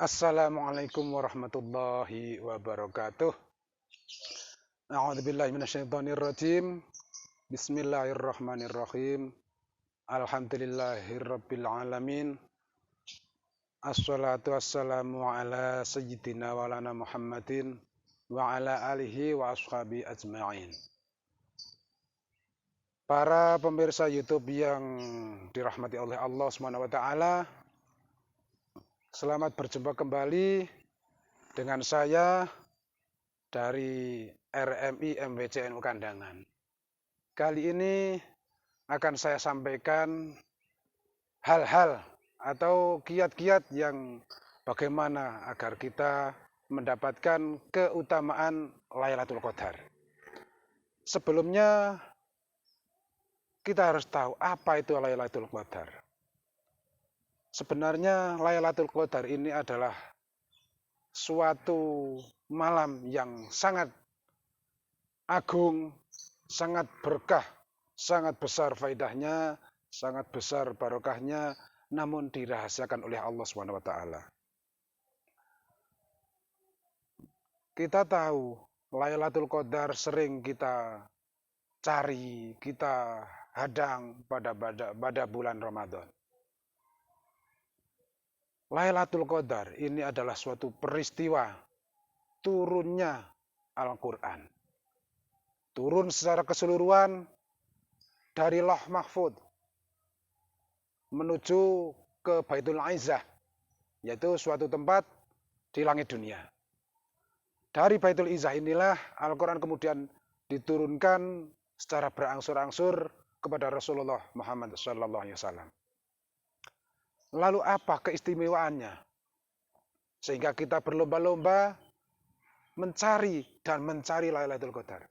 Assalamualaikum warahmatullahi wabarakatuh. A'udzubillahi minasyaitonirrajim. Bismillahirrahmanirrahim. Alhamdulillahirabbil alamin. Assalatu wassalamu ala sayyidina wa lana Muhammadin wa ala alihi wa ashabi ajma'in. Para pemirsa YouTube yang dirahmati oleh Allah Subhanahu wa taala, selamat berjumpa kembali dengan saya dari RMI MWCNU Kandangan. Kali ini akan saya sampaikan hal-hal atau kiat-kiat yang bagaimana agar kita mendapatkan keutamaan Lailatul Qadar. Sebelumnya kita harus tahu apa itu Lailatul Qadar. Sebenarnya Lailatul Qadar ini adalah suatu malam yang sangat agung, sangat berkah, sangat besar faedahnya, sangat besar barokahnya, namun dirahasiakan oleh Allah Subhanahu wa taala. Kita tahu Lailatul Qadar sering kita cari, kita hadang pada bulan Ramadan. Lailatul Qadar ini adalah suatu peristiwa turunnya Al-Quran. Turun secara keseluruhan dari Lauh Mahfud menuju ke Baitul Izzah, yaitu suatu tempat di langit dunia. Dari Baitul Izzah inilah Al-Quran kemudian diturunkan secara berangsur-angsur kepada Rasulullah Muhammad SAW. Lalu apa keistimewaannya? Sehingga kita berlomba-lomba mencari Lailatul Qadar.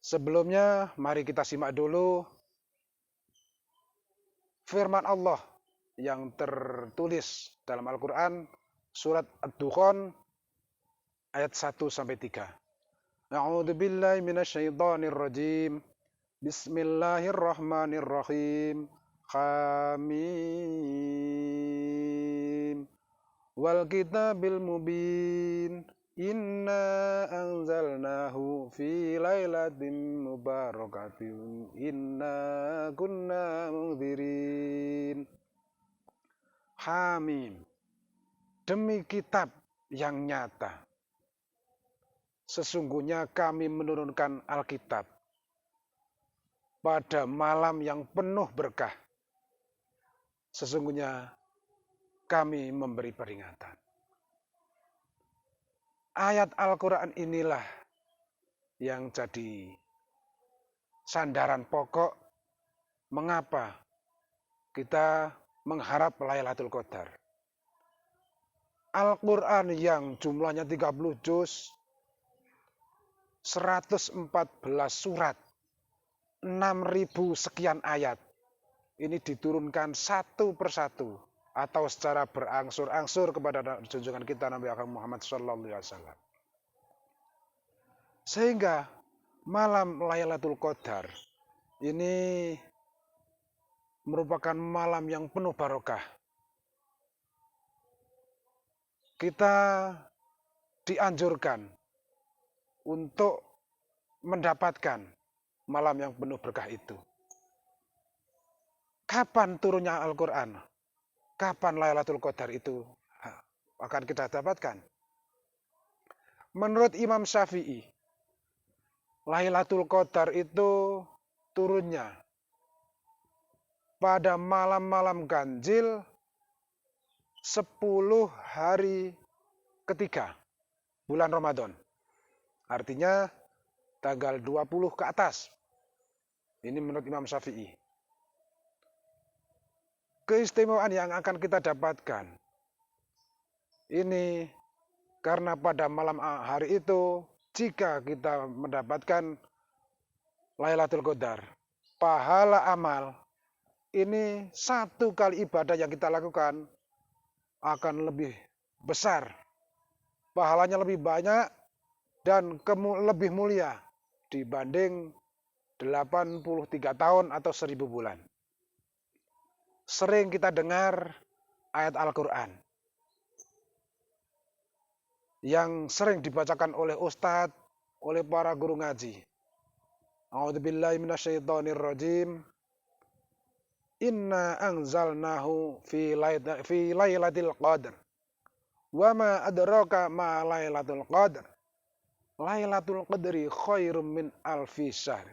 Sebelumnya, mari kita simak dulu firman Allah yang tertulis dalam Al-Quran, surat Ad-Dukhan, ayat 1-3. A'udzubillahi minasyaitonirrajim. Bismillahirrahmanirrahim. Hamim. Wal kitabil mubin. Inna anzalnahu fi lailatin mubarakatin. Inna kunna munzirin. Hamim. Demi kitab yang nyata. Sesungguhnya kami menurunkan Alkitab pada malam yang penuh berkah. Sesungguhnya kami memberi peringatan. Ayat Al-Quran inilah yang jadi sandaran pokok mengapa kita mengharap Lailatul Qadar. Al-Quran yang jumlahnya 30 juz, 114 surat, 6.000 sekian ayat. Ini diturunkan satu persatu atau secara berangsur-angsur kepada junjungan kita Nabi Muhammad SAW. Sehingga malam Lailatul Qadar ini merupakan malam yang penuh barokah. Kita dianjurkan untuk mendapatkan malam yang penuh berkah itu. Kapan turunnya Al-Quran? Kapan Lailatul Qadar itu akan kita dapatkan? Menurut Imam Syafi'i, Lailatul Qadar itu turunnya pada malam-malam ganjil 10 hari ketiga bulan Ramadan. Artinya tanggal 20 ke atas. Ini menurut Imam Syafi'i. Keistimewaan yang akan kita dapatkan ini karena pada malam hari itu jika kita mendapatkan Lailatul Qadar, pahala amal ini satu kali ibadah yang kita lakukan akan lebih besar. Pahalanya lebih banyak dan lebih mulia dibanding 83 tahun atau 1000 bulan. Sering kita dengar ayat Al-Quran yang sering dibacakan oleh ustadz, oleh para guru ngaji. A'udzubillahi minasyaitonirrajim. Inna anzalnahu fi lailatul qadar. Wa ma adraka ma lailatul qadar. Lailatul qadri khairum min alfi syahr.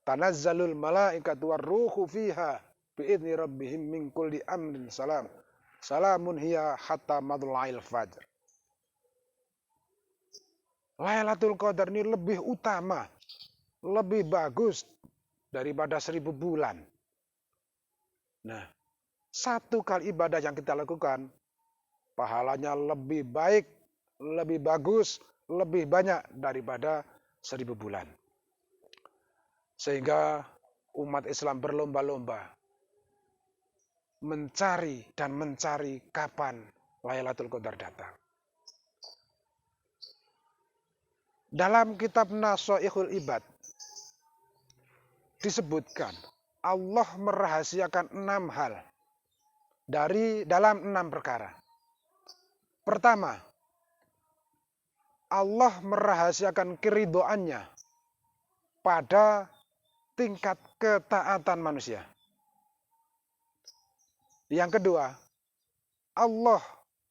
Tanazzalul malaikatu warruhu fiha biidzni rabbihim min kulli amrin salam. Salamun hiya hatta madla'il fajr. Lailatul Qadar ini lebih utama, lebih bagus daripada 1000 bulan. Nah, satu kali ibadah yang kita lakukan, pahalanya lebih baik, lebih bagus, lebih banyak daripada 1000 bulan. Sehingga umat Islam berlomba-lomba mencari kapan Lailatul Qadar datang. Dalam kitab Nashaihul Ibad disebutkan Allah merahasiakan 6 hal dalam 6 perkara. Pertama, Allah merahasiakan keridhoannya pada tingkat ketaatan manusia. Yang kedua, Allah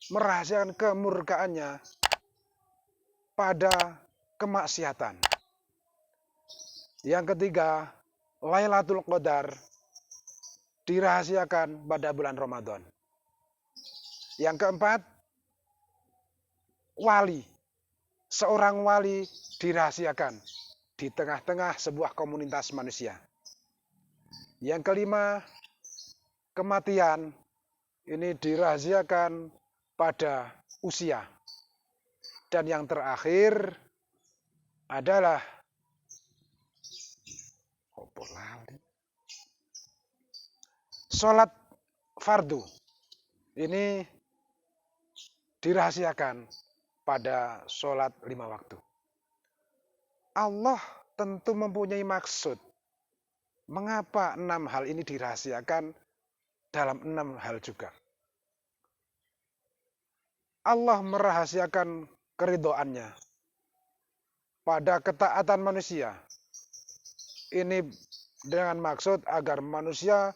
merahasiakan kemurkaannya pada kemaksiatan. Yang ketiga, Lailatul Qadar dirahasiakan pada bulan Ramadan. Yang keempat, seorang wali dirahasiakan di tengah-tengah sebuah komunitas manusia. Yang kelima, kematian ini dirahasiakan pada usia. Dan yang terakhir adalah sholat fardu. Ini dirahasiakan pada sholat 5 waktu. Allah tentu mempunyai maksud. Mengapa 6 hal ini dirahasiakan dalam 6 hal juga? Allah merahasiakan keridhoannya pada ketaatan manusia. Ini dengan maksud agar manusia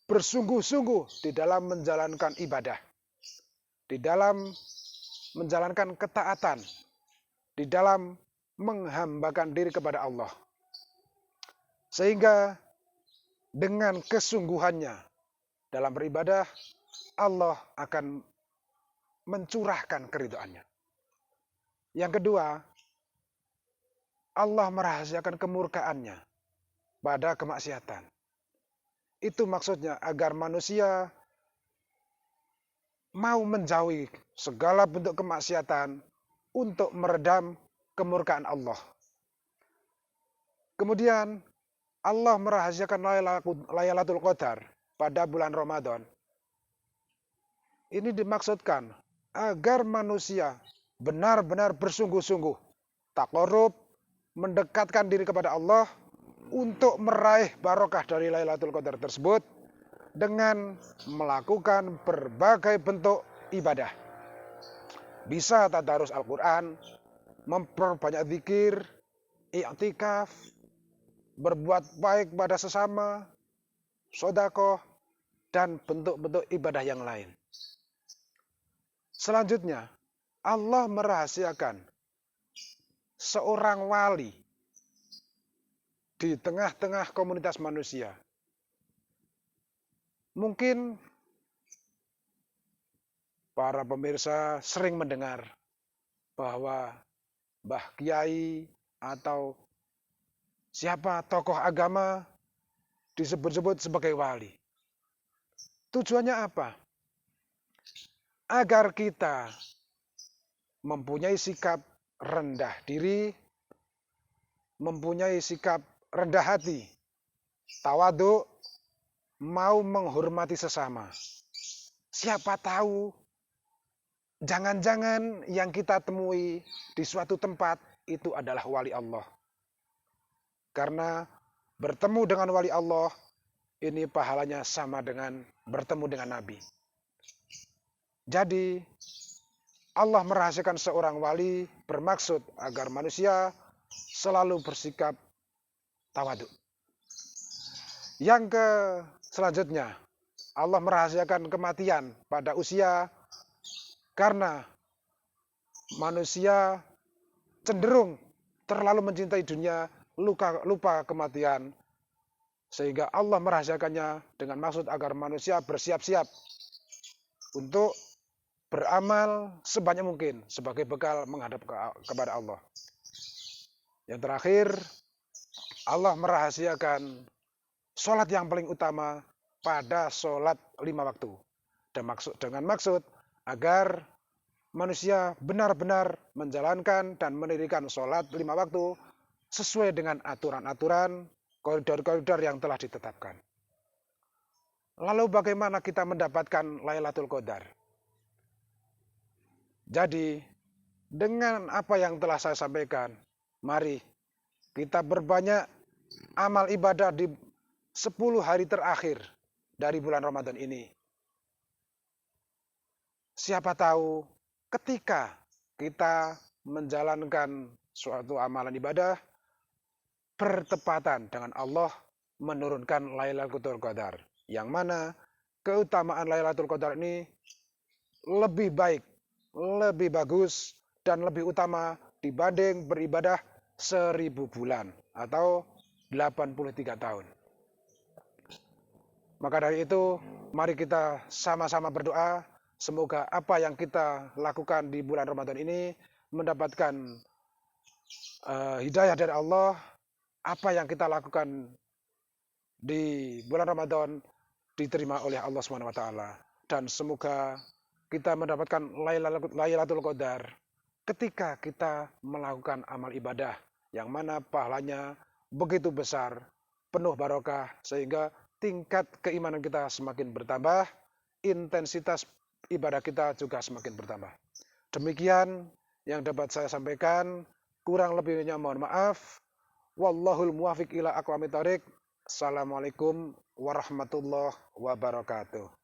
bersungguh-sungguh di dalam menjalankan ibadah, di dalam menjalankan ketaatan, di dalam menghambakan diri kepada Allah. Sehingga dengan kesungguhannya dalam beribadah, Allah akan mencurahkan keridhaannya. Yang kedua, Allah merahasiakan kemurkaannya pada kemaksiatan. Itu maksudnya agar manusia mau menjauhi segala bentuk kemaksiatan untuk meredam kemurkaan Allah. Kemudian Allah merahasiakan Lailatul Qadar pada bulan Ramadan. Ini dimaksudkan agar manusia benar-benar bersungguh-sungguh taqarrub, mendekatkan diri kepada Allah untuk meraih barokah dari Lailatul Qadar tersebut dengan melakukan berbagai bentuk ibadah. Bisa tadarus Al-Quran, memperbanyak zikir, i'tikaf, berbuat baik pada sesama, sedekah, dan bentuk-bentuk ibadah yang lain. Selanjutnya, Allah merahasiakan seorang wali di tengah-tengah komunitas manusia. Mungkin para pemirsa sering mendengar bahwa Mbah Kiai atau siapa tokoh agama disebut-sebut sebagai wali. Tujuannya apa? Agar kita mempunyai sikap rendah diri, mempunyai sikap rendah hati, tawadhu, mau menghormati sesama. Siapa tahu, jangan-jangan yang kita temui di suatu tempat itu adalah wali Allah. Karena bertemu dengan wali Allah, ini pahalanya sama dengan bertemu dengan Nabi. Jadi Allah merahasiakan seorang wali bermaksud agar manusia selalu bersikap tawadhu. Yang selanjutnya, Allah merahasiakan kematian pada usia karena manusia cenderung terlalu mencintai dunia, lupa kematian, sehingga Allah merahasiakannya dengan maksud agar manusia bersiap-siap untuk beramal sebanyak mungkin sebagai bekal menghadap kepada Allah. Yang terakhir, Allah merahasiakan sholat yang paling utama pada sholat 5 waktu. Dan dengan maksud agar manusia benar-benar menjalankan dan mendirikan sholat 5 waktu sesuai dengan aturan-aturan, koridor-koridor yang telah ditetapkan. Lalu bagaimana kita mendapatkan Lailatul Qadar? Jadi, dengan apa yang telah saya sampaikan, mari kita berbanyak amal ibadah di 10 hari terakhir dari bulan Ramadan ini. Siapa tahu ketika kita menjalankan suatu amalan ibadah, bertepatan dengan Allah menurunkan Lailatul Qadar. Yang mana keutamaan Lailatul Qadar ini lebih baik, lebih bagus, dan lebih utama dibanding beribadah 1000 bulan atau 83 tahun. Maka dari itu, mari kita sama-sama berdoa, semoga apa yang kita lakukan di bulan Ramadan ini mendapatkan hidayah dari Allah. Apa yang kita lakukan di bulan Ramadan diterima oleh Allah SWT. Dan semoga kita mendapatkan Lailatul Qadar ketika kita melakukan amal ibadah yang mana pahalanya begitu besar, penuh barokah, sehingga tingkat keimanan kita semakin bertambah, intensitas ibadah kita juga semakin bertambah. Demikian yang dapat saya sampaikan, kurang lebihnya mohon maaf. Wallahul muwafiq ila aqwamit thoriq. Assalamualaikum warahmatullahi wabarakatuh.